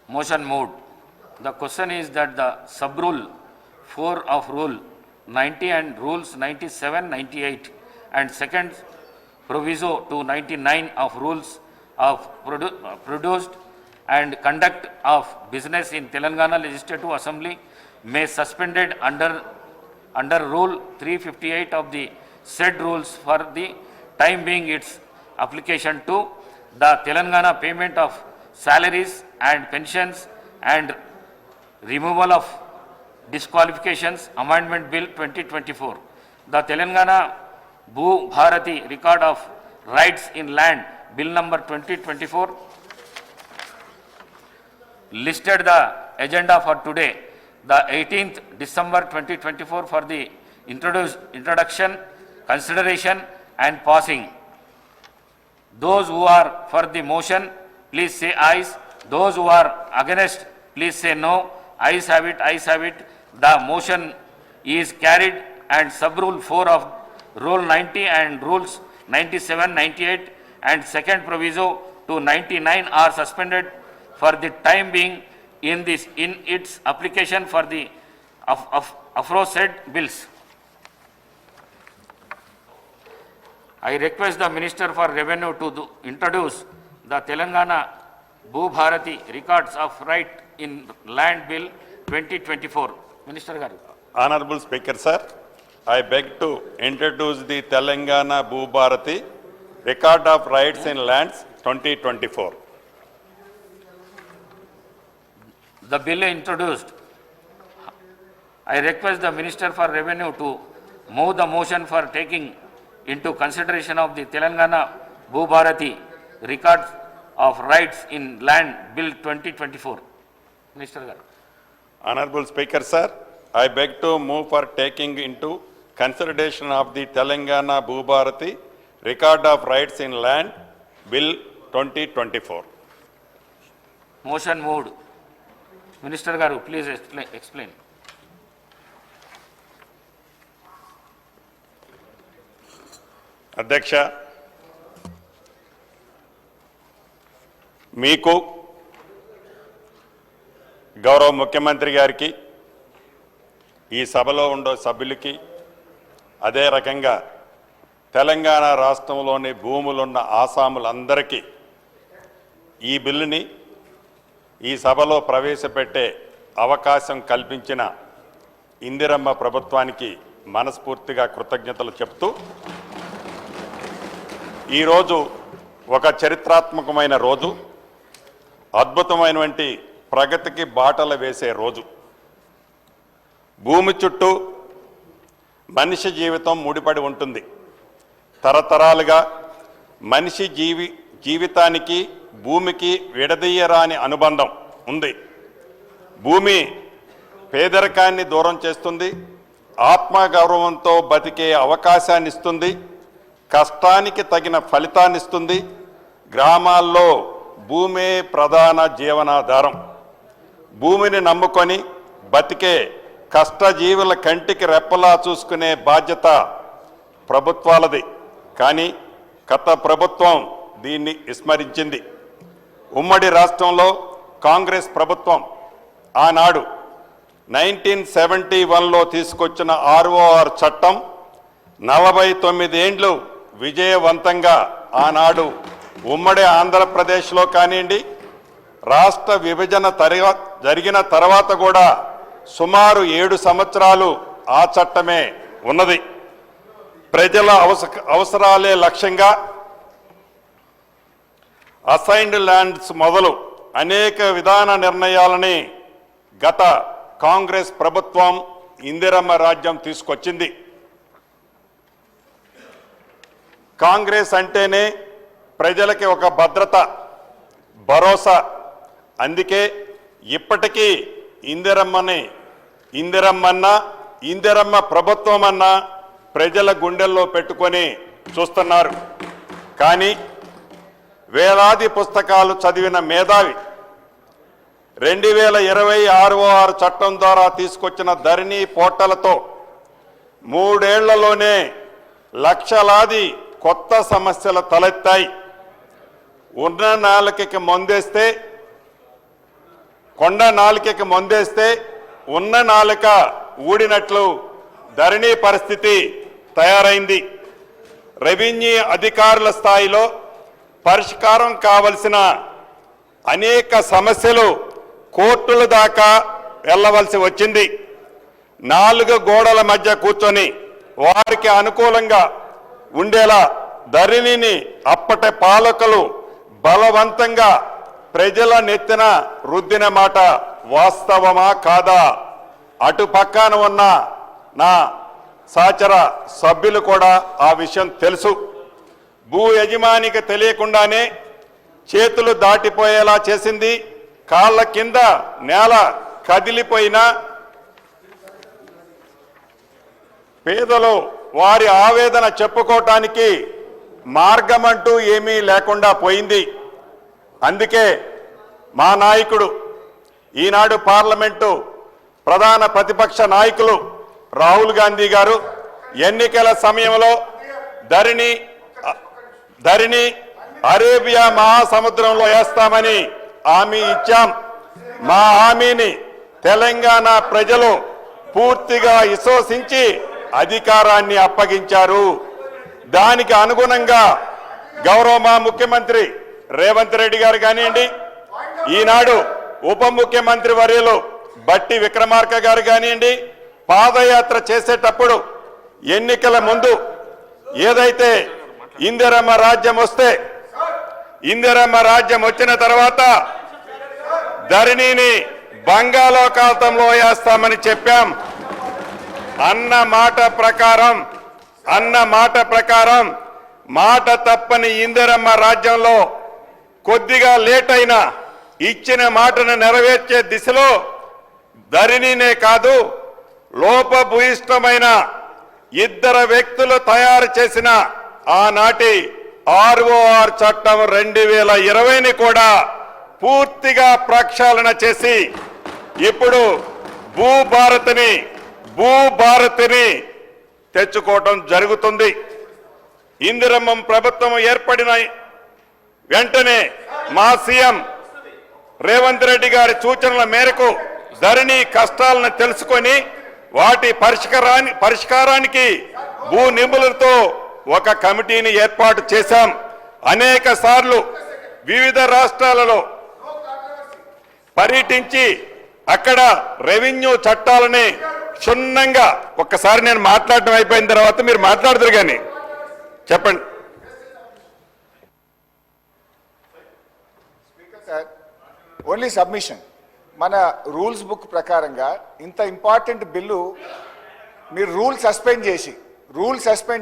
Motion moved. The question is that the sub-rule 4 of Rule 90 and Rules 97, 98 and second proviso to 99 of Rules of Produced and Conduct of Business in Telangana Legislative Assembly may suspended under Rule 358 of the said rules for the time being its application to the Telangana payment of salaries and pensions and removal of disqualifications Amendment Bill 2024. The Telangana Bhu Bharati Record of Rights in Land Bill number 2024 listed the agenda for today, the 18th December 2024 for the introduction, consideration and passing. Those who are for the motion, please say ayes. Those who are against, please say no. Ayes have it, ayes have it. The motion is carried and sub-rule 4 of Rule 90 and Rules 97, 98 and second proviso to 99 are suspended for the time being in its application for the aforesaid bills. I request the Minister for Revenue to introduce the Telangana Bhu Bharati Records of Right in Land Bill 2024. Minister Garu. Honorable Speaker, sir, I beg to introduce the Telangana Bhu Bharati Record of Rights in Lands 2024. The bill introduced. I request the Minister for Revenue to move the motion for taking into consideration of the Telangana Bhu Bharati Records of Rights in Land Bill 2024. Minister Garu. Honorable Speaker, sir, I beg to move for taking into consideration of the Telangana Bhu Bharati Record of Rights in Land Bill 2024. Motion moved. Minister Garu, please explain. అధ్యక్ష, మీకు గౌరవ ముఖ్యమంత్రి గారికి ఈ సభలో ఉండే సభ్యులకి అదే రకంగా తెలంగాణ రాష్ట్రంలోని భూములున్న ఆసాములందరికీ ఈ బిల్లుని ఈ సభలో ప్రవేశపెట్టే అవకాశం కల్పించిన ఇందిరమ్మ ప్రభుత్వానికి మనస్ఫూర్తిగా కృతజ్ఞతలు చెప్తూ ఈరోజు ఒక చరిత్రాత్మకమైన రోజు, అద్భుతమైనటువంటి ప్రగతికి బాటలు వేసే రోజు. భూమి చుట్టూ మనిషి జీవితం ముడిపడి ఉంటుంది. తరతరాలుగా మనిషి జీవితానికి భూమికి విడదీయరాని అనుబంధం ఉంది. భూమి పేదరికాన్ని దూరం చేస్తుంది, ఆత్మగౌరవంతో బతికే అవకాశాన్ని ఇస్తుంది, కష్టానికి తగిన ఫలితాన్ని ఇస్తుంది. గ్రామాల్లో భూమే ప్రధాన జీవనాధారం. భూమిని నమ్ముకొని బతికే కష్టజీవుల కంటికి రెప్పలా చూసుకునే బాధ్యత ప్రభుత్వాలది. కానీ గత ప్రభుత్వం దీన్ని విస్మరించింది. ఉమ్మడి రాష్ట్రంలో కాంగ్రెస్ ప్రభుత్వం ఆనాడు 1971లో తీసుకొచ్చిన ROR చట్టం 49 ఏండ్లు విజయవంతంగా ఆనాడు ఉమ్మడి ఆంధ్రప్రదేశ్లో కానివ్వండి, రాష్ట్ర విభజన జరిగిన తర్వాత కూడా సుమారు 7 సంవత్సరాలు ఆ చట్టమే ఉన్నది. ప్రజల అవసరాలే లక్ష్యంగా అసైన్డ్ ల్యాండ్స్ మొదలు అనేక విధాన నిర్ణయాలని గత కాంగ్రెస్ ప్రభుత్వం ఇందిరమ్మ రాజ్యం తీసుకొచ్చింది. కాంగ్రెస్ అంటేనే ప్రజలకి ఒక భద్రత, భరోసా. అందుకే ఇప్పటికీ ఇందిరమ్మ ప్రభుత్వం అన్న ప్రజల గుండెల్లో పెట్టుకొని చూస్తున్నారు. కానీ వేలాది పుస్తకాలు చదివిన మేధావి 2020 ROR చట్టం ద్వారా తీసుకొచ్చిన ధరణి పోర్టలతో 3 ఏళ్లలోనే లక్షలాది కొత్త సమస్యలు తలెత్తాయి. ఉన్న నాలుకకి మందేస్తే కొండ నాలుకకి మొందేస్తే ఉన్న నాలుక ఊడినట్లు ధరణి పరిస్థితి తయారైంది. రెవెన్యూ అధికారుల స్థాయిలో పరిష్కారం కావలసిన అనేక సమస్యలు కోర్టుల దాకా వెళ్ళవలసి వచ్చింది. 4 గోడల మధ్య కూర్చొని వారికి అనుకూలంగా ఉండేలా ధరణిని అప్పటి పాలకులు బలవంతంగా ప్రజల నెత్తిన రుద్దిన మాట వాస్తవమా కాదా? అటు పక్కన ఉన్న నా సహచర సభ్యులు కూడా ఆ విషయం తెలుసు. భూ యజమానికి తెలియకుండానే చేతులు దాటిపోయేలా చేసింది. కాళ్ళ కింద నేల కదిలిపోయినా పేదలు వారి ఆవేదన చెప్పుకోవటానికి మార్గమంటూ ఏమీ లేకుండా పోయింది. అందుకే మా నాయకుడు, ఈనాడు పార్లమెంటు ప్రధాన ప్రతిపక్ష నాయకులు రాహుల్ గాంధీ గారు ఎన్నికల సమయంలో ధరణి అరేబియా మహాసముద్రంలో వేస్తామని హామీ ఇచ్చాం. మా హామీని తెలంగాణ ప్రజలు పూర్తిగా విశ్వసించి అధికారాన్ని అప్పగించారు. దానికి అనుగుణంగా గౌరవ మా ముఖ్యమంత్రి రేవంత్ రెడ్డి గారు కానివ్వండి, ఈనాడు ఉప ముఖ్యమంత్రి వర్యులు బట్టి విక్రమార్క గారు కానివ్వండి, పాదయాత్ర చేసేటప్పుడు ఎన్నికల ముందు ఏదైతే ఇందిరమ్మ రాజ్యం వస్తే, ఇందిరమ్మ రాజ్యం వచ్చిన తర్వాత ధరణిని బంగాళాఖాతంలో వేస్తామని చెప్పాం. అన్న మాట ప్రకారం మాట తప్పని ఇందిరమ్మ రాజ్యంలో కొద్దిగా లేట్ అయినా ఇచ్చిన మాటను నెరవేర్చే దిశలో ధరణినే కాదు, లోపభూయిష్టమైన 2 వ్యక్తులు తయారు చేసిన ఆనాటి ROR చట్టం 2020ని కూడా పూర్తిగా ప్రక్షాళన చేసి ఇప్పుడు భూభారతిని తెచ్చుకోవటం జరుగుతుంది. ఇందిరమ్మ ప్రభుత్వం ఏర్పడిన వెంటనే మా సీఎం రేవంత్ రెడ్డి గారి సూచనల మేరకు ధరణి కష్టాలను తెలుసుకొని వాటి పరిష్కారానికి భూ నిపుణులతో ఒక కమిటీని ఏర్పాటు చేశాం. అనేక సార్లు వివిధ రాష్ట్రాలలో పర్యటించి అక్కడ రెవెన్యూ చట్టాలని క్షుణ్ణంగా, ఒక్కసారి నేను మాట్లాడటం అయిపోయిన తర్వాత మీరు మాట్లాడదురు కానీ చెప్పండి. Only submission. మన రూల్స్ బుక్ ప్రకారంగా ఇంత ఇంపార్టెంట్ బిల్లు మీరు రూల్ సస్పెండ్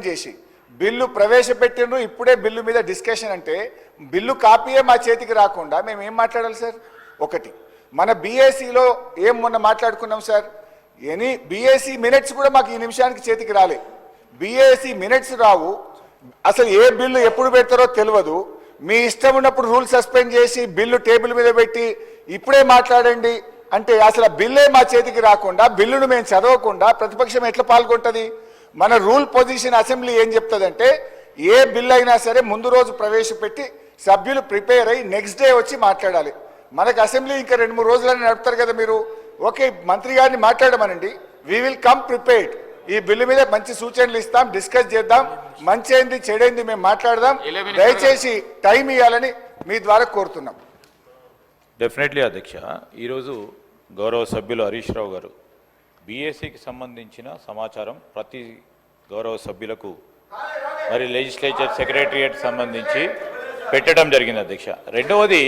చేసి బిల్లు ప్రవేశపెట్టిండ్రు, ఇప్పుడే బిల్లు మీద డిస్కషన్ అంటే బిల్లు కాపీయే మా చేతికి రాకుండా మేము ఏం మాట్లాడాలి సార్? ఒకటి, మన బీఏసీలో ఏం మొన్న మాట్లాడుకున్నాం సార్, బీఏసీ మినిట్స్ కూడా మాకు ఈ నిమిషానికి చేతికి రాలే. బీఏసీ మినిట్స్ రావు, అసలు ఏ బిల్లు ఎప్పుడు పెడతారో తెలియదు. మీ ఇష్టం ఉన్నప్పుడు రూల్ సస్పెండ్ చేసి బిల్లు టేబుల్ మీద పెట్టి ఇప్పుడే మాట్లాడండి అంటే అసలు బిల్లే మా చేతికి రాకుండా, బిల్లును మేము చదవకుండా ప్రతిపక్షం ఎట్లా పాల్గొంటుంది? మన రూల్ పొజిషన్ అసెంబ్లీ ఏం చెప్తుందంటే, ఏ బిల్ అయినా సరే ముందు రోజు ప్రవేశపెట్టి సభ్యులు ప్రిపేర్ అయ్యి నెక్స్ట్ డే వచ్చి మాట్లాడాలి. మనకు అసెంబ్లీ ఇంకా 2-3 రోజులని నడుపుతారు కదా మీరు. ఓకే, మంత్రి గారిని మాట్లాడమనండి, వీ విల్ కమ్ ప్రిపేర్డ్. ఈ బిల్లు మీద మంచి సూచనలు ఇస్తాం, డిస్కస్ చేద్దాం, మంచి అయింది చెడైంది మేము మాట్లాడదాం. దయచేసి టైం ఇవ్వాలని మీ ద్వారా కోరుతున్నాం. డెఫినెట్లీ అధ్యక్ష, ఈరోజు గౌరవ సభ్యులు హరీష్ రావు గారు బీఏసీకి సంబంధించిన సమాచారం ప్రతి గౌరవ సభ్యులకు మరి లెజిస్లేచర్ సెక్రటరియట్ సంబంధించి పెట్టడం జరిగింది అధ్యక్ష. రెండవది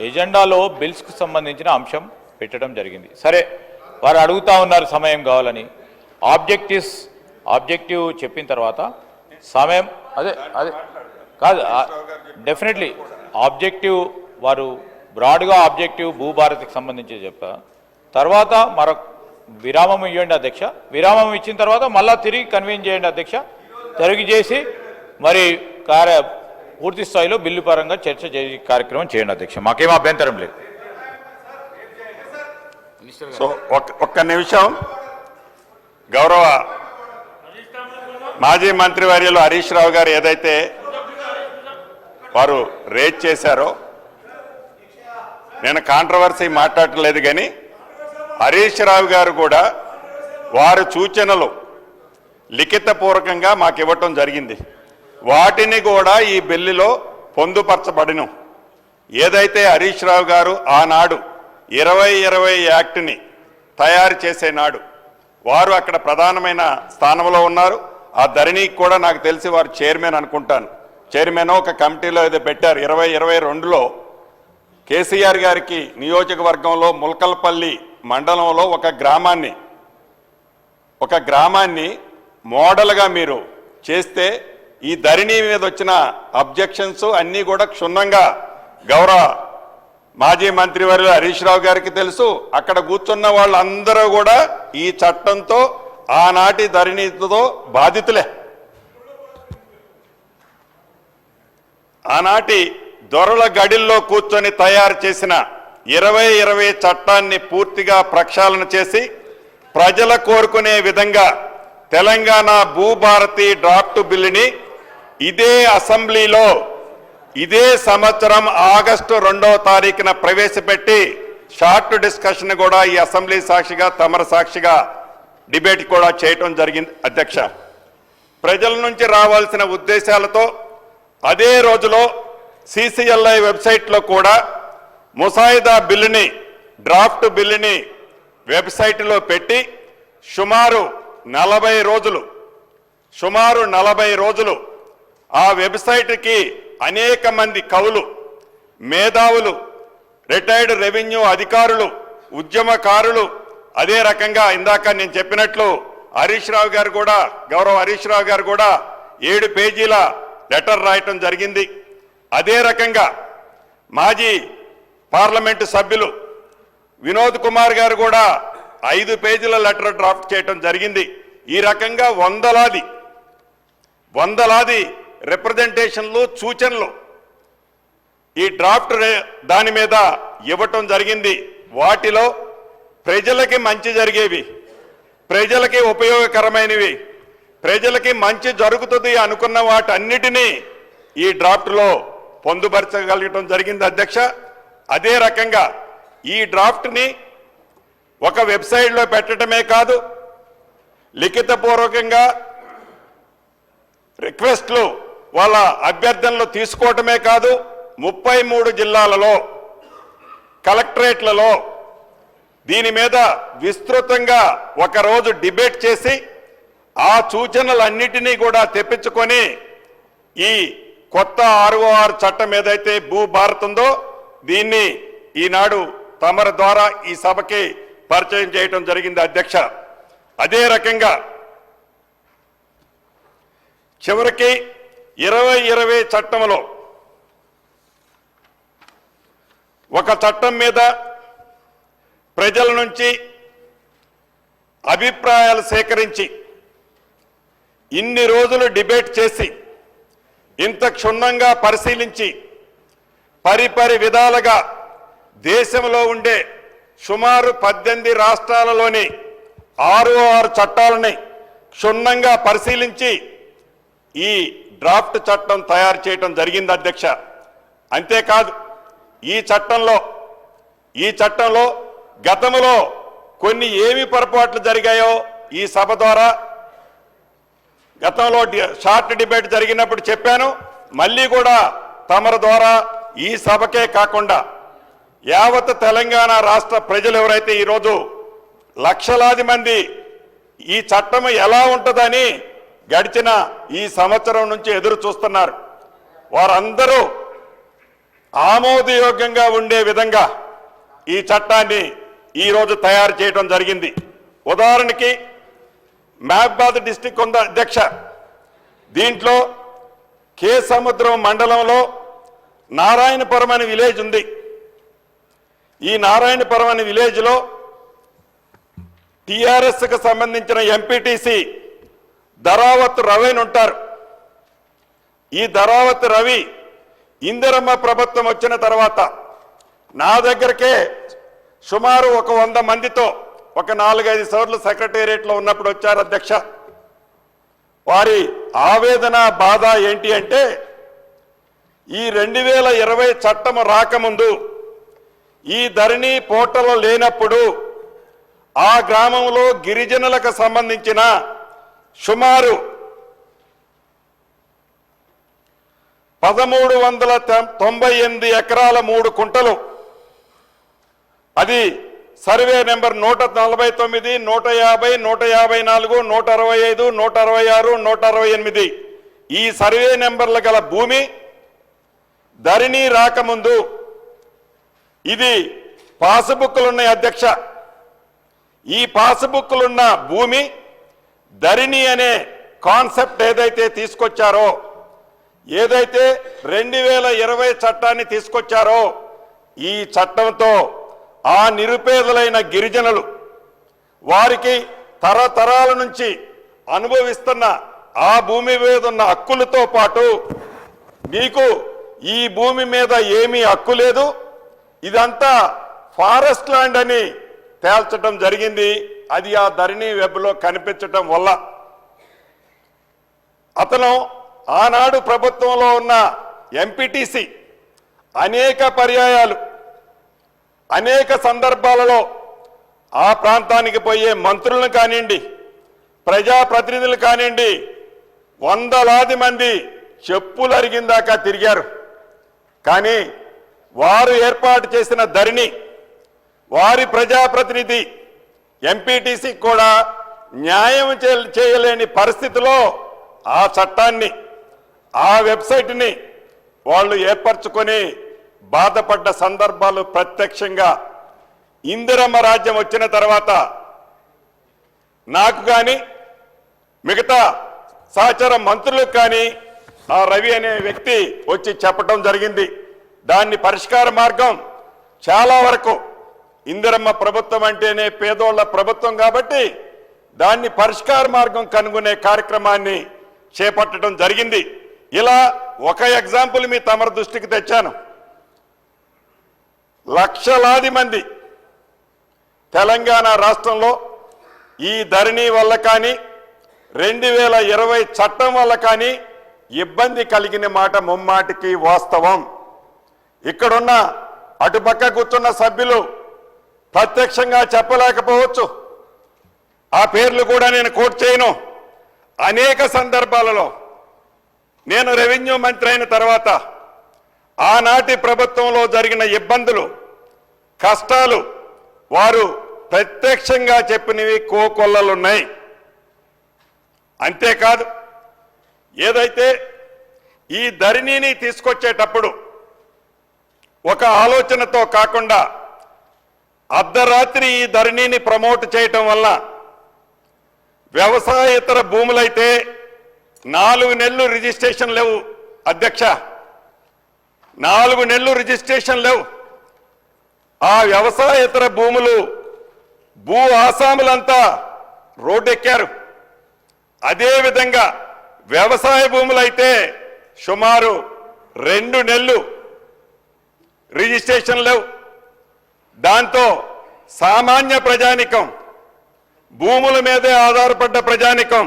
ఎజెండాలో బిల్స్కు సంబంధించిన అంశం పెట్టడం జరిగింది. సరే, వారు అడుగుతా ఉన్నారు సమయం కావాలని. ఆబ్జెక్టివ్ చెప్పిన తర్వాత సమయం అదే కాదు, డెఫినెట్లీ ఆబ్జెక్టివ్ వారు బ్రాడ్గా ఆబ్జెక్టివ్ భూభారతికి సంబంధించి చెప్తా, తర్వాత మరొక విరామం ఇవ్వండి అధ్యక్ష. విరామం ఇచ్చిన తర్వాత మళ్ళీ తిరిగి కన్వీన్ చేయండి అధ్యక్ష. తిరిగి చేసి మరి పూర్తి స్థాయిలో బిల్లు పరంగా చర్చ చేసే కార్యక్రమం చేయండి అధ్యక్ష. మాకేం అభ్యంతరం లేదు. సో ఒక్క నిమిషం, గౌరవ మాజీ మంత్రివర్యులు హరీష్ రావు గారు ఏదైతే వారు రేజ్ చేశారో, నేను కాంట్రవర్సీ మాట్లాడలేదు, కానీ హరీష్ రావు గారు కూడా వారి సూచనలు లిఖితపూర్వకంగా మాకు ఇవ్వటం జరిగింది. వాటిని కూడా ఈ బిల్లులో పొందుపరచబడిను. ఏదైతే హరీష్ రావు గారు ఆనాడు 2020 యాక్ట్ని తయారు చేసే నాడు వారు అక్కడ ప్రధానమైన స్థానంలో ఉన్నారు. ఆ ధరణికి కూడా నాకు తెలిసి వారు చైర్మన్ అనుకుంటాను, చైర్మన్ ఒక కమిటీలో ఏదో పెట్టారు. 2022లో కేసీఆర్ గారికి నియోజకవర్గంలో ముల్కల్పల్లి మండలంలో ఒక గ్రామాన్ని మోడల్గా మీరు చేస్తే ఈ ధరణి మీద వచ్చిన అబ్జెక్షన్స్ అన్నీ కూడా క్షుణ్ణంగా గౌరవ మాజీ మంత్రివర్యులు హరీష్ రావు గారికి తెలుసు. అక్కడ కూర్చున్న వాళ్ళందరూ కూడా ఈ చట్టంతో ఆనాటి ధరణితో బాధితులే. ఆనాటి దొరల గడిల్లో కూర్చొని తయారు చేసిన 2020 చట్టాన్ని పూర్తిగా ప్రక్షాళన చేసి ప్రజల కోరుకునే విధంగా తెలంగాణ భూభారతి డ్రాఫ్ట్ బిల్లుని ఇదే అసెంబ్లీలో ఇదే సంవత్సరం ఆగస్టు 2వ తారీఖున ప్రవేశపెట్టి షార్ట్ డిస్కషన్ కూడా ఈ అసెంబ్లీ సాక్షిగా తమర సాక్షిగా డిబేట్ కూడా చేయటం జరిగింది. అధ్యక్ష, ప్రజల నుంచి రావాల్సిన ఉద్దేశాలతో అదే రోజులో CCLI వెబ్సైట్లో కూడా ముసాయిదా బిల్లుని డ్రాఫ్ట్ బిల్లుని వెబ్సైట్లో పెట్టి సుమారు 40 రోజులు ఆ వెబ్సైట్కి అనేక మంది కవులు, మేధావులు, రిటైర్డ్ రెవెన్యూ అధికారులు, ఉద్యమకారులు, అదే రకంగా ఇందాక నేను చెప్పినట్లు హరీష్ రావు గారు కూడా గౌరవ హరీష్ రావు గారు కూడా 7 పేజీల లెటర్ రాయటం జరిగింది. అదే రకంగా మాజీ పార్లమెంటు సభ్యులు వినోద్ కుమార్ గారు కూడా 5 పేజీల లెటర్ డ్రాఫ్ట్ చేయటం జరిగింది. ఈ రకంగా వందలాది రిప్రజెంటేషన్లు, సూచనలు ఈ డ్రాఫ్ట్ దాని మీద ఇవ్వటం జరిగింది. వాటిలో ప్రజలకి మంచి జరిగేవి, ప్రజలకి ఉపయోగకరమైనవి, ప్రజలకి మంచి జరుగుతుంది అనుకున్న వాటన్నిటినీ ఈ డ్రాఫ్ట్లో పొందుపరచగలగటం జరిగింది. అధ్యక్ష, అదే రకంగా ఈ డ్రాఫ్ట్ని ఒక వెబ్సైట్లో పెట్టడమే కాదు, లిఖితపూర్వకంగా రిక్వెస్ట్లు వాళ్ళ అభ్యర్థనలు తీసుకోవటమే కాదు, 33 జిల్లాలలో కలెక్టరేట్లలో దీని మీద విస్తృతంగా ఒకరోజు డిబేట్ చేసి ఆ సూచనలన్నిటినీ కూడా తెప్పించుకొని ఈ కొత్త ROR చట్టం ఏదైతే భూభారత్ ఉందో దీన్ని ఈనాడు తమర ద్వారా ఈ సభకి పరిచయం చేయటం జరిగింది. అధ్యక్ష, అదే రకంగా చివరికి 2020 చట్టంలో ఒక చట్టం మీద ప్రజల నుంచి అభిప్రాయాలు సేకరించి ఇన్ని రోజులు డిబేట్ చేసి ఇంత క్షుణ్ణంగా పరిశీలించి పరిపరి విధాలుగా దేశంలో ఉండే సుమారు 18 రాష్ట్రాలలోని 6 చట్టాలని క్షుణ్ణంగా పరిశీలించి ఈ డ్రాఫ్ట్ చట్టం తయారు చేయటం జరిగింది. అధ్యక్ష, అంతేకాదు ఈ చట్టంలో గతంలో కొన్ని ఏమి పొరపాట్లు జరిగాయో ఈ సభ ద్వారా గతంలో షార్ట్ డిబేట్ జరిగినప్పుడు చెప్పాను. మళ్ళీ కూడా తమర ద్వారా ఈ సభకే కాకుండా యావత్ తెలంగాణ రాష్ట్ర ప్రజలు ఎవరైతే ఈరోజు లక్షలాది మంది ఈ చట్టం ఎలా ఉంటుందని గడిచిన ఈ సంవత్సరం నుంచి ఎదురు చూస్తున్నారు, వారందరూ ఆమోదయోగ్యంగా ఉండే విధంగా ఈ చట్టాన్ని ఈరోజు తయారు చేయడం జరిగింది. ఉదాహరణకి మహబాద్ డిస్టిక్ ఉంది అధ్యక్ష, దీంట్లో కే సముద్రం మండలంలో నారాయణపురం అనే విలేజ్ ఉంది. ఈ నారాయణపురం అనే విలేజ్లో టిఆర్ఎస్కి సంబంధించిన ఎంపీటీసీ ధరావత్ రవి ఉంటారు. ఈ ధరావత్ రవి ఇందిరమ్మ ప్రభుత్వం వచ్చిన తర్వాత నా దగ్గరకే సుమారు 100 మందితో ఒక 4-5 సార్లు సెక్రటేరియట్లో ఉన్నప్పుడు వచ్చారు. అధ్యక్ష, వారి ఆవేదన బాధ ఏంటి అంటే ఈ 2020 చట్టం రాకముందు ఈ ధరణి పోర్టల్ లేనప్పుడు ఆ గ్రామంలో గిరిజనులకు సంబంధించిన సుమారు 1398 ఎకరాల 3 కుంటలు, అది సర్వే నెంబర్ 149, 150, 154, 165, 166, 168 ఈ సర్వే నెంబర్ల గల భూమి ధరణి రాకముందు ఇది పాస్బుక్లున్నాయి అధ్యక్ష. ఈ పాస్బుక్లున్న భూమి ధరణి అనే కాన్సెప్ట్ ఏదైతే తీసుకొచ్చారో, ఏదైతే 2020 చట్టాన్ని తీసుకొచ్చారో, ఈ చట్టంతో ఆ నిరుపేదలైన గిరిజనులు వారికి తరతరాల నుంచి అనుభవిస్తున్న ఆ భూమి మీద ఉన్న హక్కులతో పాటు మీకు ఈ భూమి మీద ఏమీ హక్కు లేదు, ఇదంతా ఫారెస్ట్ ల్యాండ్ అని తేల్చడం జరిగింది. అది ఆ ధరణి వెబ్లో కనిపించడం వల్ల అతను ఆనాడు ప్రభుత్వంలో ఉన్న ఎంపీటీసీ అనేక పర్యాయాలు అనేక సందర్భాలలో ఆ ప్రాంతానికి పోయే మంత్రులను కానివ్వండి, ప్రజాప్రతినిధులు కానివ్వండి, వందలాది మంది చెప్పులు అరిగిందాకా తిరిగారు. కానీ వారు ఏర్పాటు చేసిన ధరణి, వారి ప్రజాప్రతినిధి ఎంపీటీసీ కూడా న్యాయం చేయలేని పరిస్థితిలో ఆ చట్టాన్ని, ఆ వెబ్సైట్ని వాళ్ళు ఏర్పరచుకొని బాధపడ్డ సందర్భాలు ప్రత్యక్షంగా ఇందిరమ్మ రాజ్యం వచ్చిన తర్వాత నాకు కానీ మిగతా సహచర మంత్రులకు కానీ ఆ రవి అనే వ్యక్తి వచ్చి చెప్పడం జరిగింది. దాన్ని పరిష్కార మార్గం చాలా వరకు ఇందిరమ్మ ప్రభుత్వం అంటేనే పేదోళ్ల ప్రభుత్వం కాబట్టి దాన్ని పరిష్కార మార్గం కనుగొనే కార్యక్రమాన్ని చేపట్టడం జరిగింది. ఇలా ఒక ఎగ్జాంపుల్ మీ తమరి దృష్టికి తెచ్చాను. లక్షలాది మంది తెలంగాణ రాష్ట్రంలో ఈ ధరణి వల్ల కానీ 2020 చట్టం వల్ల కానీ ఇబ్బంది కలిగిన మాట ముమ్మాటికి వాస్తవం. ఇక్కడున్న అటుపక్క కూర్చున్న సభ్యులు ప్రత్యక్షంగా చెప్పలేకపోవచ్చు, ఆ పేర్లు కూడా నేను కోట్ చేయను. అనేక సందర్భాలలో నేను రెవెన్యూ మంత్రి అయిన తర్వాత ఆనాటి ప్రభుత్వంలో జరిగిన ఇబ్బందులు, కష్టాలు వారు ప్రత్యక్షంగా చెప్పినవి కోకొల్లలున్నాయి. అంతేకాదు, ఏదైతే ఈ ధరణిని తీసుకొచ్చేటప్పుడు ఒక ఆలోచనతో కాకుండా అర్ధరాత్రి ఈ ధరణిని ప్రమోట్ చేయటం వల్ల వ్యవసాయేతర భూములైతే 4 నెలలు రిజిస్ట్రేషన్ లేవు అధ్యక్ష, 4 నెలలు రిజిస్ట్రేషన్ లేవు. ఆ వ్యవసాయేతర భూములు భూ ఆసాములంతా రోడ్డెక్కారు. అదేవిధంగా వ్యవసాయ భూములైతే సుమారు 2 నెలలు రిజిస్ట్రేషన్ లేవు. దాంతో సామాన్య ప్రజానికం, భూముల మీదే ఆధారపడ్డ ప్రజానికం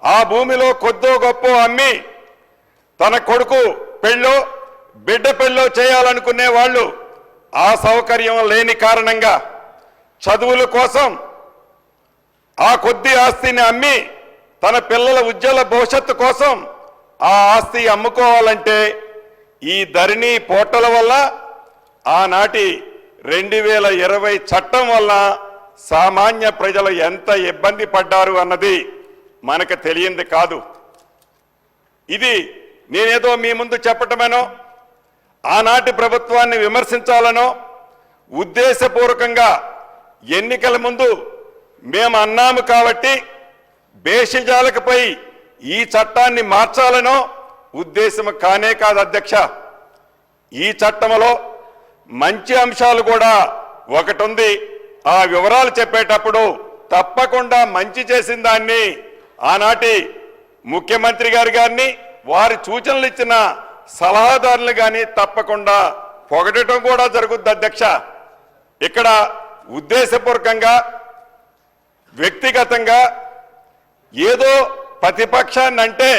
ఆ భూమిలో కొద్దో గొప్ప అమ్మి తన కొడుకు పెళ్ళో బిడ్డ పెళ్ళో చేయాలనుకునే వాళ్ళు ఆ సౌకర్యం లేని కారణంగా చదువుల కోసం ఆ కొద్ది ఆస్తిని అమ్మి తన పిల్లల ఉజ్వల భవిష్యత్తు కోసం ఆ ఆస్తి అమ్ముకోవాలంటే ఈ ధరణి పోర్టల్ వల్ల ఆనాటి 2020 చట్టం వల్ల సామాన్య ప్రజలు ఎంత ఇబ్బంది పడ్డారు అన్నది మనకు తెలియంది కాదు. ఇది నేనేదో మీ ముందు చెప్పటమేనో, ఆనాటి ప్రభుత్వాన్ని విమర్శించాలనో, ఉద్దేశపూర్వకంగా ఎన్నికల ముందు మేము అన్నాము కాబట్టి బేషజాలకుపై ఈ చట్టాన్ని మార్చాలనో ఉద్దేశం కానే కాదు అధ్యక్ష. ఈ చట్టంలో మంచి అంశాలు కూడా ఒకటి ఉంది. ఆ వివరాలు చెప్పేటప్పుడు తప్పకుండా మంచి చేసిన దాన్ని ఆనాటి ముఖ్యమంత్రి గారిని వారి సూచనలు ఇచ్చిన సలహాదారులు కానీ తప్పకుండా పొగడటం కూడా జరుగుద్ది అధ్యక్ష. ఇక్కడ ఉద్దేశపూర్వకంగా వ్యక్తిగతంగా ఏదో ప్రతిపక్షాన్ని అంటే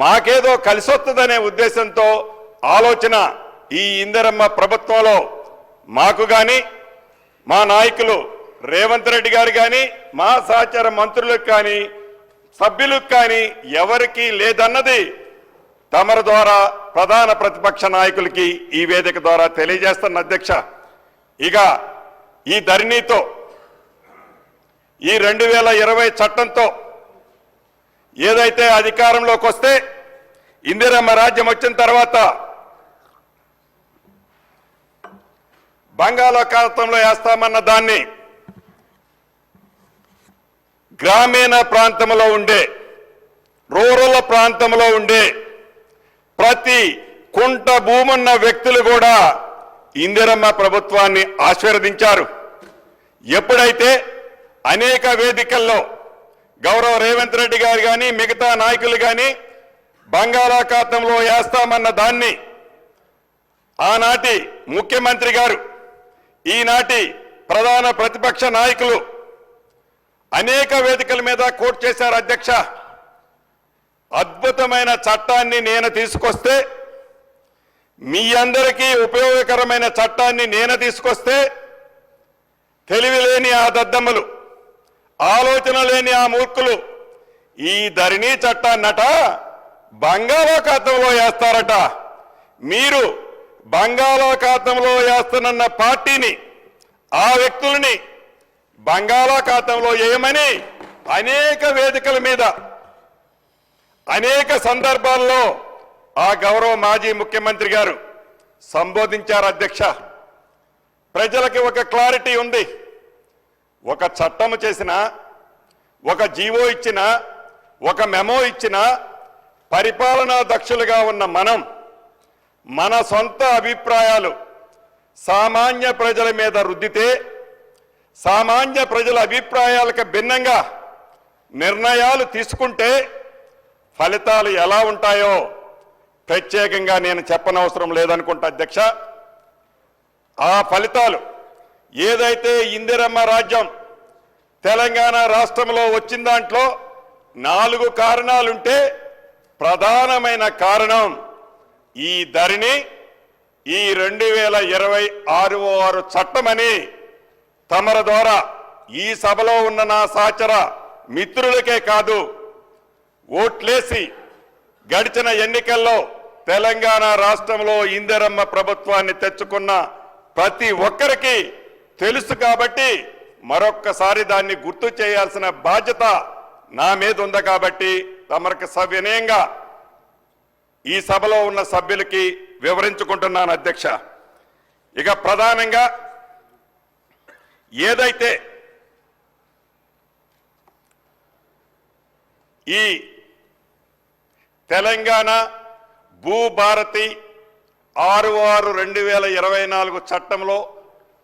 మాకేదో కలిసొస్తుందనే ఉద్దేశంతో ఆలోచన ఈ ఇందిరమ్మ ప్రభుత్వంలో మాకు కానీ మా నాయకులు రేవంత్ రెడ్డి గారు కానీ మా సహచర మంత్రులకు కానీ సభ్యులకు కానీ ఎవరికీ లేదన్నది తమరి ద్వారా ప్రధాన ప్రతిపక్ష నాయకులకి ఈ వేదిక ద్వారా తెలియజేస్తున్న అధ్యక్ష. ఇక ఈ ధరణితో ఈ 2020 చట్టంతో ఏదైతే అధికారంలోకి వస్తే ఇందిరమ్మ రాజ్యం వచ్చిన తర్వాత బంగాళాఖాతంలో వేస్తామన్న దాన్ని గ్రామీణ ప్రాంతంలో ఉండే రూరల్ ప్రాంతంలో ఉండే ప్రతి కుంట భూమున్న వ్యక్తులు కూడా ఇందిరమ్మ ప్రభుత్వాన్ని ఆశీర్వదించారు. ఎప్పుడైతే అనేక వేదికల్లో గౌరవ రేవంత్ రెడ్డి గారు కానీ మిగతా నాయకులు కానీ బంగాళాఖాతంలో వేస్తామన్న దాన్ని ఆనాటి ముఖ్యమంత్రి గారు ఈనాటి ప్రధాన ప్రతిపక్ష నాయకులు అనేక వేదికల మీద కోట్ చేశారు అధ్యక్ష. అద్భుతమైన చట్టాన్ని నేను తీసుకొస్తే, మీ అందరికీ ఉపయోగకరమైన చట్టాన్ని నేను తీసుకొస్తే తెలివి లేని ఆ దద్దమ్మలు, ఆలోచన లేని ఆ మూర్ఖులు ఈ ధరణి చట్టాన్నట బంగాళాఖాతంలో వేస్తారట. మీరు బంగాళాఖాతంలో వేస్తానన్న పార్టీని, ఆ వ్యక్తులని బంగాళాఖాతంలో వేయమని అనేక వేదికల మీద అనేక సందర్భాల్లో ఆ గౌరవ మాజీ ముఖ్యమంత్రి గారు సంబోధించారు అధ్యక్ష. ప్రజలకి ఒక క్లారిటీ ఉంది. ఒక చట్టం చేసినా, ఒక జీవో ఇచ్చినా, ఒక మెమో ఇచ్చినా పరిపాలనా దక్షులుగా ఉన్న మనం మన సొంత అభిప్రాయాలు సామాన్య ప్రజల మీద రుద్దితే, సామాన్య ప్రజల అభిప్రాయాలకు భిన్నంగా నిర్ణయాలు తీసుకుంటే ఫలితాలు ఎలా ఉంటాయో ప్రత్యేకంగా నేను చెప్పనవసరం లేదనుకుంటా అధ్యక్ష. ఆ ఫలితాలు ఏదైతే ఇందిరమ్మ రాజ్యం తెలంగాణ రాష్ట్రంలో వచ్చిన దాంట్లో 4 కారణాలుంటే ప్రధానమైన కారణం ఈ ధరణి, ఈ 2026 చట్టమని తమర ద్వారా ఈ సభలో ఉన్న నా సహచర మిత్రులకే కాదు, ఓట్లేసి గడిచిన ఎన్నికల్లో తెలంగాణ రాష్ట్రంలో ఇందిరమ్మ ప్రభుత్వాన్ని తెచ్చుకున్న ప్రతి ఒక్కరికి తెలుసు. కాబట్టి మరొక్కసారి దాన్ని గుర్తు చేయాల్సిన బాధ్యత నా మీద ఉంది. కాబట్టి తమరికి సవినయంగా ఈ సభలో ఉన్న సభ్యులకి వివరించుకుంటున్నాను అధ్యక్ష. ఇక ప్రధానంగా ఏదైతే ఈ తెలంగాణ భూభారతి 66/2024 చట్టంలో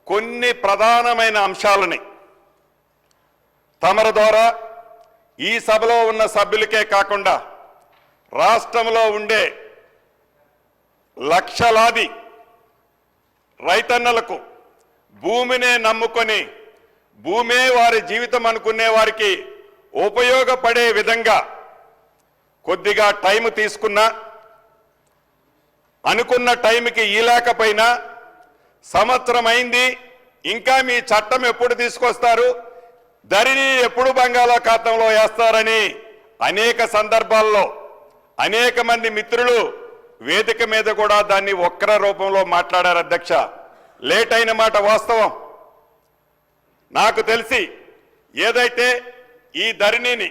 కొన్ని ప్రధానమైన అంశాలని తమరి ద్వారా ఈ సభలో ఉన్న సభ్యులకే కాకుండా రాష్ట్రంలో ఉండే లక్షలాది రైతన్నలకు భూమినే నమ్ముకొని భూమే వారి జీవితం అనుకునే వారికి ఉపయోగపడే విధంగా కొద్దిగా టైం తీసుకున్నా, అనుకున్న టైంకి ఈలేకపోయినా, సంవత్సరం అయింది ఇంకా మీ చట్టం ఎప్పుడు తీసుకొస్తారు, ధరణి ఎప్పుడు బంగాళాఖాతంలో వేస్తారని అనేక సందర్భాల్లో అనేక మంది మిత్రులు వేదిక మీద కూడా దాన్ని వక్ర రూపంలో మాట్లాడారు అధ్యక్ష. లేట్ అయిన మాట వాస్తవం. నాకు తెలిసి ఏదైతే ఈ ధరణిని,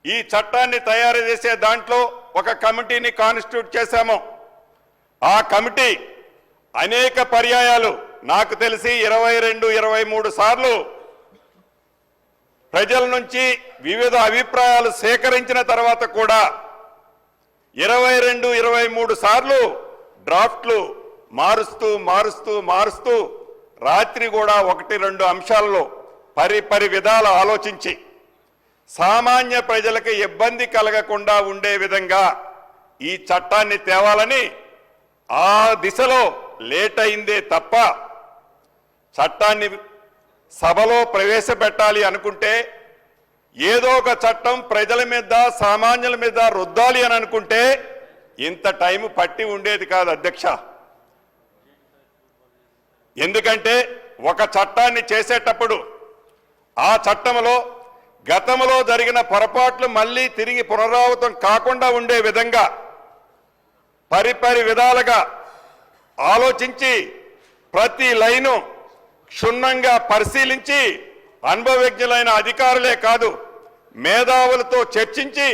ఈ చట్టాన్ని తయారు చేసే దాంట్లో ఒక కమిటీని కాన్స్టిట్యూట్ చేశాము. ఆ కమిటీ అనేక పర్యాయాలు నాకు తెలిసి 22-23 సార్లు ప్రజల నుంచి వివిధ అభిప్రాయాలు సేకరించిన తర్వాత కూడా 22-23 సార్లు డ్రాఫ్ట్లు మారుస్తూ రాత్రి కూడా 1-2 అంశాల్లో పరి విధాలు ఆలోచించి సామాన్య ప్రజలకు ఇబ్బంది కలగకుండా ఉండే విధంగా ఈ చట్టాన్ని తేవాలని ఆ దిశలో లేట్ అయిందే తప్ప చట్టాన్ని సభలో ప్రవేశపెట్టాలి అనుకుంటే, ఏదో ఒక చట్టం ప్రజల మీద సామాన్యుల మీద రుద్దాలి అని అనుకుంటే ఇంత టైం పట్టి ఉండేది కాదు అధ్యక్ష. ఎందుకంటే ఒక చట్టాన్ని చేసేటప్పుడు ఆ చట్టంలో గతంలో జరిగిన పొరపాట్లు మళ్ళీ తిరిగి పునరావృతం కాకుండా ఉండే విధంగా పరిపరి విధాలుగా ఆలోచించి ప్రతి లైను క్షుణ్ణంగా పరిశీలించి అనుభవజ్ఞులైన అధికారులే కాదు మేధావులతో చర్చించి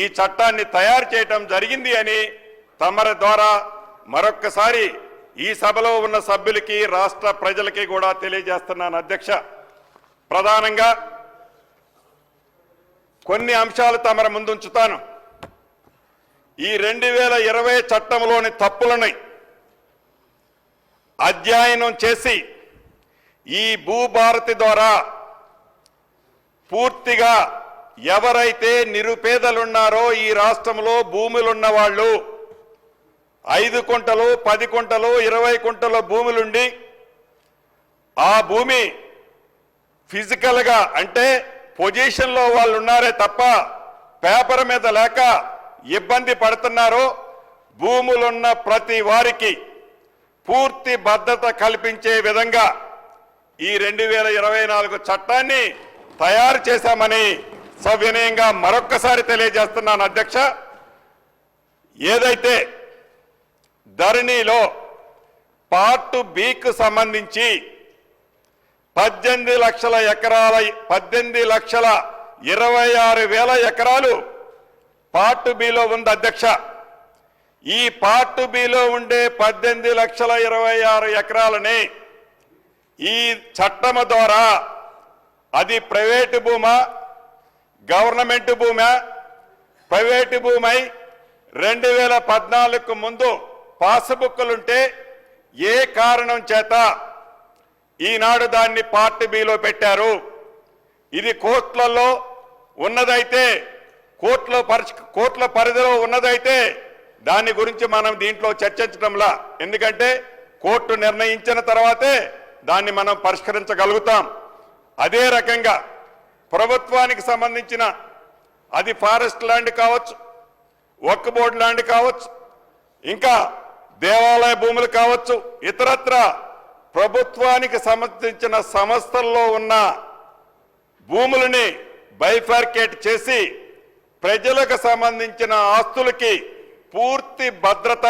ఈ చట్టాన్ని తయారు చేయటం జరిగింది అని తమరి ద్వారా మరొక్కసారి ఈ సభలో ఉన్న సభ్యులకి రాష్ట్ర ప్రజలకి కూడా తెలియజేస్తున్నాను అధ్యక్ష. ప్రధానంగా కొన్ని అంశాలు తమరి ముందుంచుతాను. ఈ 2020 చట్టంలోని తప్పులని అధ్యయనం చేసి ఈ భూభారతి ద్వారా పూర్తిగా ఎవరైతే నిరుపేదలున్నారో ఈ రాష్ట్రంలో భూములున్న వాళ్ళు 5 కుంటలు 10 కుంటలు 20 కుంటల భూములుండి ఆ భూమి ఫిజికల్గా అంటే పొజిషన్లో వాళ్ళు ఉన్నారే తప్ప పేపర్ మీద లేక ఇబ్బంది పడుతున్నారో భూములున్న ప్రతి వారికి పూర్తి భద్రత కల్పించే విధంగా ఈ 2024 చట్టాన్ని తయారు చేశామని సవినయంగా మరొక్కసారి తెలియజేస్తున్నాను అధ్యక్ష. ఏదైతే ధరణిలో పార్ట్ బికు సంబంధించి 18,26,26,000 ఎకరాలు పార్ట్ బిలో ఉంది అధ్యక్ష. ఈ పార్ట్ బిలో ఉండే 18,26,000 ఎకరాలని ఈ చట్టము ద్వారా అది ప్రైవేటు భూమా గవర్నమెంట్ భూమా ప్రైవేటు భూమై 2014కు ముందు పాస్బుక్లుంటే ఏ కారణం చేత ఈనాడు దాన్ని పార్ట్ బిలో పెట్టారు. ఇది కోర్టులలో ఉన్నదైతే కోర్టుల పరిధిలో ఉన్నదైతే దాని గురించి మనం దీంట్లో చర్చించడంలా, ఎందుకంటే కోర్టు నిర్ణయించిన తర్వాతే దాన్ని మనం పరిష్కరించగలుగుతాం. అదే రకంగా ప్రభుత్వానికి సంబంధించిన అది ఫారెస్ట్ ల్యాండ్ కావచ్చు, వక్ఫ్ బోర్డు ల్యాండ్ కావచ్చు, ఇంకా దేవాలయ భూములు కావచ్చు, ఇతరత్ర ప్రభుత్వానికి సంబంధించిన సంస్థల్లో ఉన్న భూములని బైఫర్కేట్ చేసి ప్రజలకు సంబంధించిన ఆస్తులకి పూర్తి భద్రత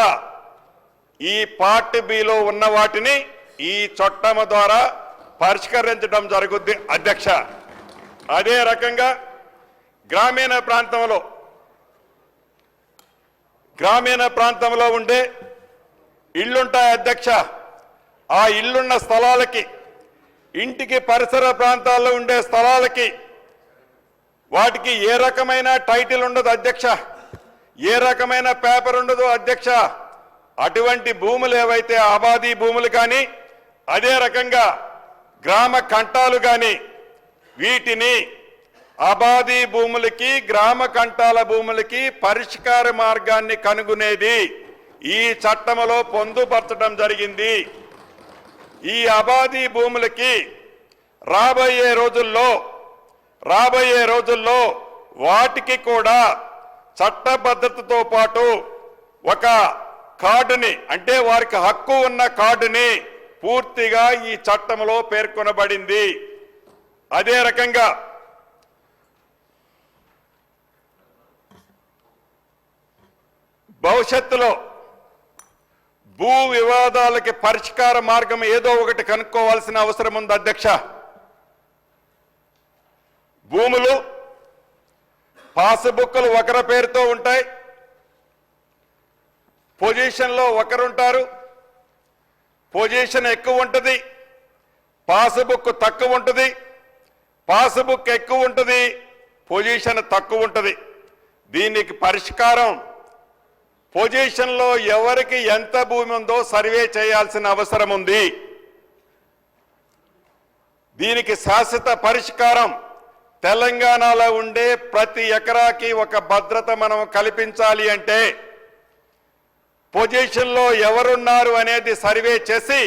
ఈ పార్ట్ బిలో ఉన్న వాటిని ఈ చట్టం ద్వారా పరిష్కరించడం జరుగుద్ది అధ్యక్ష. అదే రకంగా గ్రామీణ ప్రాంతంలో ఉండే ఇళ్లుంటాయి అధ్యక్ష. ఆ ఇళ్లున్న స్థలాలకి ఇంటికి పరిసర ప్రాంతాల్లో ఉండే స్థలాలకి వాటికి ఏ రకమైన టైటిల్ ఉండదు అధ్యక్ష, ఏ రకమైన పేపర్ ఉండదు అధ్యక్ష. అటువంటి భూములు ఏవైతే ఆబాదీ భూములు కానీ అదే రకంగా గ్రామ కంటాలు కానీ వీటిని ఆబాదీ భూములకి గ్రామ కంటాల భూములకి పరిష్కార మార్గాన్ని కనుగొనేది ఈ చట్టంలో పొందుపరచడం జరిగింది. ఈ ఆబాదీ భూములకి రాబోయే రోజుల్లో వాటికి కూడా చట్టబద్ధతతో పాటు ఒక కార్డుని అంటే వారికి హక్కు ఉన్న కార్డుని పూర్తిగా ఈ చట్టంలో పేర్కొనబడింది. అదే రకంగా భవిష్యత్తులో భూ వివాదాలకి పరిష్కార మార్గం ఏదో ఒకటి కనుక్కోవాల్సిన అవసరం ఉంది అధ్యక్ష. భూములు పాస్బుక్లు ఒకరి పేరుతో ఉంటాయి, పొజిషన్లో ఒకరుంటారు, పొజిషన్ ఎక్కువ ఉంటుంది, పాస్బుక్ తక్కువ ఉంటుంది, పాస్బుక్ ఎక్కువ ఉంటుంది, పొజిషన్ తక్కువ ఉంటుంది. దీనికి పరిష్కారం పొజిషన్లో ఎవరికి ఎంత భూమి ఉందో సర్వే చేయాల్సిన అవసరం ఉంది. దీనికి శాశ్వత పరిష్కారం తెలంగాణలో ఉండే ప్రతి ఎకరాకి ఒక భద్రత మనం కల్పించాలి అంటే పొజిషన్లో ఎవరున్నారు అనేది సర్వే చేసి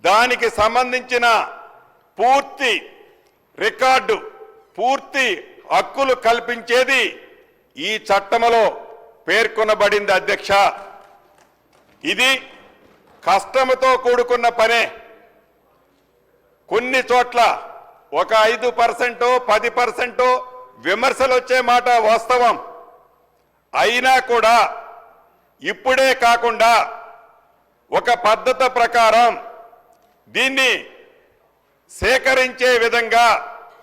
దానికి సంబంధించిన పూర్తి రికార్డు పూర్తి హక్కులు కల్పించేది ఈ చట్టంలో పేర్కొనబడింది అధ్యక్ష. ఇది కష్టంతో కూడుకున్న పనే. కొన్ని చోట్ల ఒక 5%, 10% విమర్శలు వచ్చే మాట వాస్తవం. అయినా కూడా ఇప్పుడే కాకుండా ఒక పద్ధతి ప్రకారం దీన్ని సేకరించే విధంగా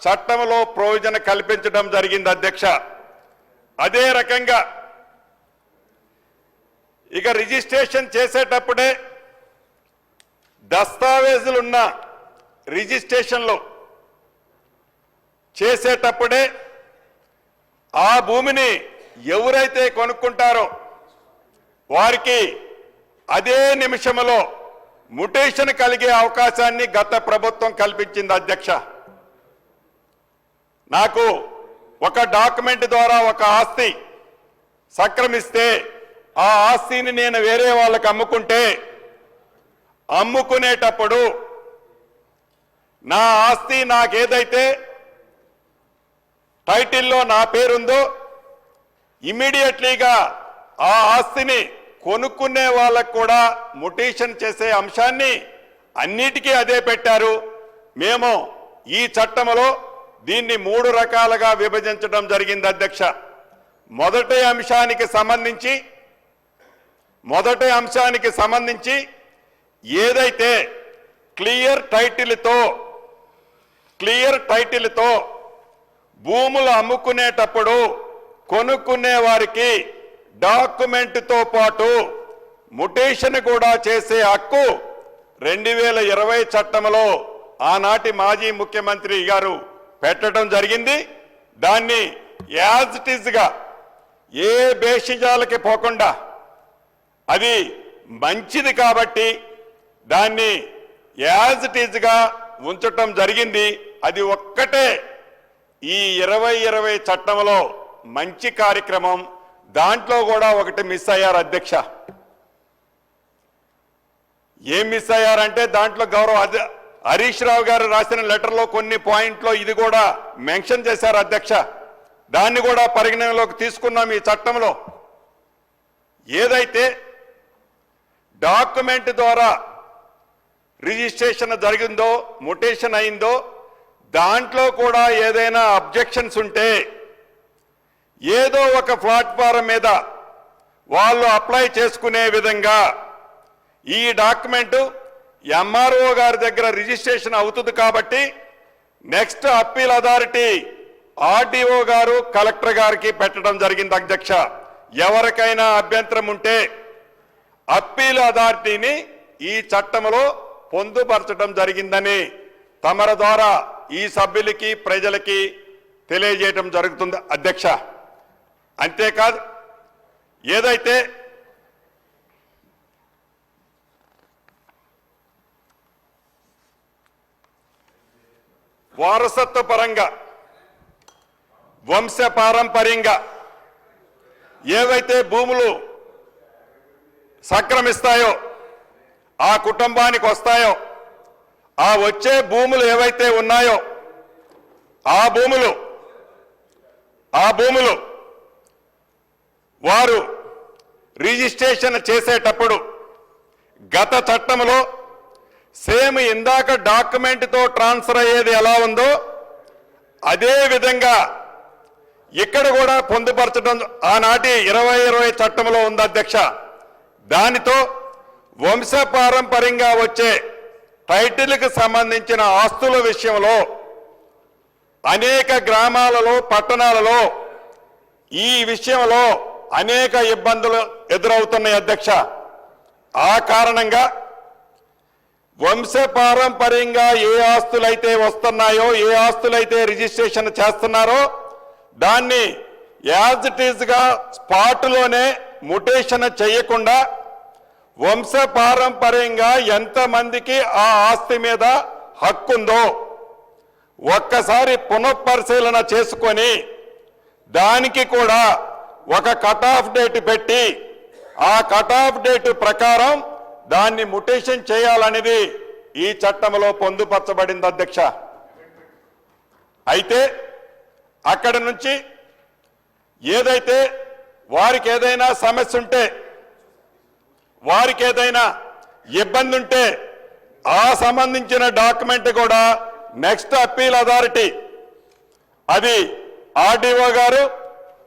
చట్టంలో ప్రయోజనం కల్పించడం జరిగింది అధ్యక్ష. అదే రకంగా ఇక రిజిస్ట్రేషన్ చేసేటప్పుడే దస్తావేజులున్న రిజిస్ట్రేషన్లో చేసేటప్పుడే ఆ భూమిని ఎవరైతే కొనుక్కుంటారో వారికి అదే నిమిషంలో మ్యుటేషన్ కలిగే అవకాశాన్ని గత ప్రభుత్వం కల్పించింది అధ్యక్ష. నాకు ఒక డాక్యుమెంట్ ద్వారా ఒక ఆస్తి సక్రమిస్తే ఆ ఆస్తిని నేను వేరే వాళ్ళకి అమ్ముకునేటప్పుడు నా ఆస్తి నాకేదైతే టైటిల్లో నా పేరుందో ఇమ్మీడియట్లీగా ఆ ఆస్తిని కొనుక్కునే వాళ్ళకు కూడా మ్యుటేషన్ చేసే అంశాన్ని అన్నిటికీ అదే పెట్టారు. మేము ఈ చట్టంలో దీన్ని 3 రకాలుగా విభజించడం జరిగింది అధ్యక్ష. మొదటి అంశానికి సంబంధించి ఏదైతే క్లియర్ టైటిల్తో భూములు అమ్ముకునేటప్పుడు కొనుక్కునే వారికి డాక్యుమెంట్తో పాటు మ్యుటేషన్ కూడా చేసే హక్కు 2020 చట్టంలో ఆనాటి మాజీ ముఖ్యమంత్రి గారు పెట్టడం జరిగింది. దాన్ని యాజ్ ఇట్ ఈజ్గా ఏ బేషిజాలకి పోకుండా అది మంచిది కాబట్టి దాన్ని యాజ్ ఇట్ ఈజ్గా ఉంచటం జరిగింది. అది ఒక్కటే ఈ 2020 చట్టంలో మంచి కార్యక్రమం. దాంట్లో కూడా ఒకటి మిస్ అయ్యారు అధ్యక్ష. ఏం మిస్ అయ్యారంటే దాంట్లో గౌరవ హరీష్ రావు గారు రాసిన లెటర్లో కొన్ని పాయింట్లో ఇది కూడా మెన్షన్ చేశారు అధ్యక్ష. దాన్ని కూడా పరిగణనలోకి తీసుకున్నాం ఈ చట్టంలో. ఏదైతే డాక్యుమెంట్ ద్వారా రిజిస్ట్రేషన్ జరిగిందో మ్యుటేషన్ అయిందో దాంట్లో కూడా ఏదైనా అబ్జెక్షన్స్ ఉంటే ఏదో ఒక ప్లాట్ఫారం మీద వాళ్ళు అప్లై చేసుకునే విధంగా ఈ డాక్యుమెంట్ ఎంఆర్ఓ గారి దగ్గర రిజిస్ట్రేషన్ అవుతుంది కాబట్టి నెక్స్ట్ అప్పీల్ అథారిటీ ఆర్డీఓ గారు కలెక్టర్ గారికి పెట్టడం జరిగింది అధ్యక్ష. ఎవరికైనా అభ్యంతరం ఉంటే అప్పీల్ అథారిటీని ఈ చట్టంలో పొందుపరచడం జరిగిందని తమర ద్వారా ఈ సభ్యులకి ప్రజలకి తెలియజేయడం జరుగుతుంది అధ్యక్ష. అంతేకాదు ఏదైతే వారసత్వ పరంగా వంశపారంపర్యంగా ఏవైతే భూములు సక్రమిస్తాయో ఆ కుటుంబానికి వస్తాయో ఆ వచ్చే భూములు ఏవైతే ఉన్నాయో ఆ భూములు వారు రిజిస్ట్రేషన్ చేసేటప్పుడు గత చట్టంలో సేమ్ ఇందాక డాక్యుమెంట్తో ట్రాన్స్ఫర్ అయ్యేది ఎలా ఉందో అదే విధంగా ఇక్కడ కూడా పొందుపరచడం ఆనాటి 2020 చట్టంలో ఉంది అధ్యక్ష. దానితో వంశపారంపర్యంగా వచ్చే టైటిల్కి సంబంధించిన ఆస్తుల విషయంలో అనేక గ్రామాలలో పట్టణాలలో ఈ విషయంలో అనేక ఇబ్బందులు ఎదురవుతున్నాయి అధ్యక్ష. ఆ కారణంగా వంశపారంపర్యంగా ఏ ఆస్తులైతే వస్తున్నాయో ఏ ఆస్తులైతే రిజిస్ట్రేషన్ చేస్తున్నారో దాన్ని యాజ్ ఇట్ ఈజ్గా స్పాట్లోనే మ్యుటేషన్ చేయకుండా వంశపారంపర్యంగా ఎంతమందికి ఆ ఆస్తి మీద హక్కుందో ఒక్కసారి పునఃపరిశీలన చేసుకొని దానికి కూడా ఒక కట్ ఆఫ్ డేట్ పెట్టి ఆ కట్ ఆఫ్ డేట్ ప్రకారం దాన్ని మ్యుటేషన్ చేయాలనేది ఈ చట్టంలో పొందుపరచబడింది అధ్యక్ష. అయితే అక్కడి నుంచి ఏదైతే వారికి ఏదైనా సమస్య ఉంటే వారికి ఏదైనా ఇబ్బంది ఉంటే ఆ సంబంధించిన డాక్యుమెంట్ కూడా నెక్స్ట్ అప్పీల్ అథారిటీ అది ఆర్డీఓ గారు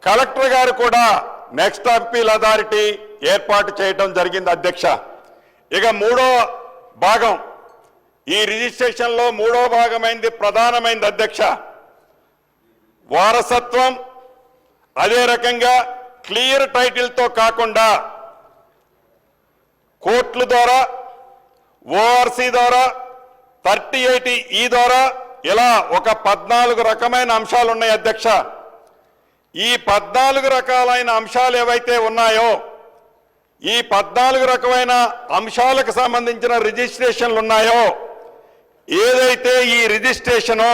కలెక్టర్ గారు కూడా నెక్స్ట్ అప్పీల్ అథారిటీ ఏర్పాటు చేయడం జరిగింది అధ్యక్ష. ఇక మూడో భాగం ఈ రిజిస్ట్రేషన్లో మూడో భాగమైంది ప్రధానమైంది అధ్యక్ష. వారసత్వం అదే రకంగా క్లియర్ టైటిల్తో కాకుండా కోర్టుల ద్వారా ఓఆర్సీ ద్వారా 38E ద్వారా ఇలా ఒక 14 రకమైన అంశాలు ఉన్నాయి అధ్యక్ష. ఈ 14 రకాలైన అంశాలు ఏవైతే ఉన్నాయో ఈ 14 రకమైన అంశాలకు సంబంధించిన రిజిస్ట్రేషన్లు ఉన్నాయో ఏదైతే ఈ రిజిస్ట్రేషను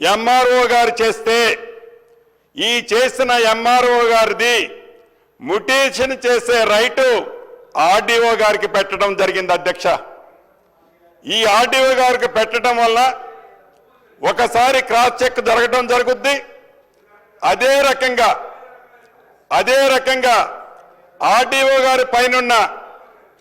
ఎంఆర్ఓ గారు చేస్తే ఈ చేసిన ఎంఆర్ఓ గారిది మ్యుటేషన్ చేసే రైటు ఆర్డీఓ గారికి పెట్టడం జరిగింది అధ్యక్ష. ఈ ఆర్డీఓ గారికి పెట్టడం వల్ల ఒకసారి క్రాస్ చెక్ జరగడం జరుగుద్ది. అదే రకంగా ఆర్డీఓ గారి పైనున్న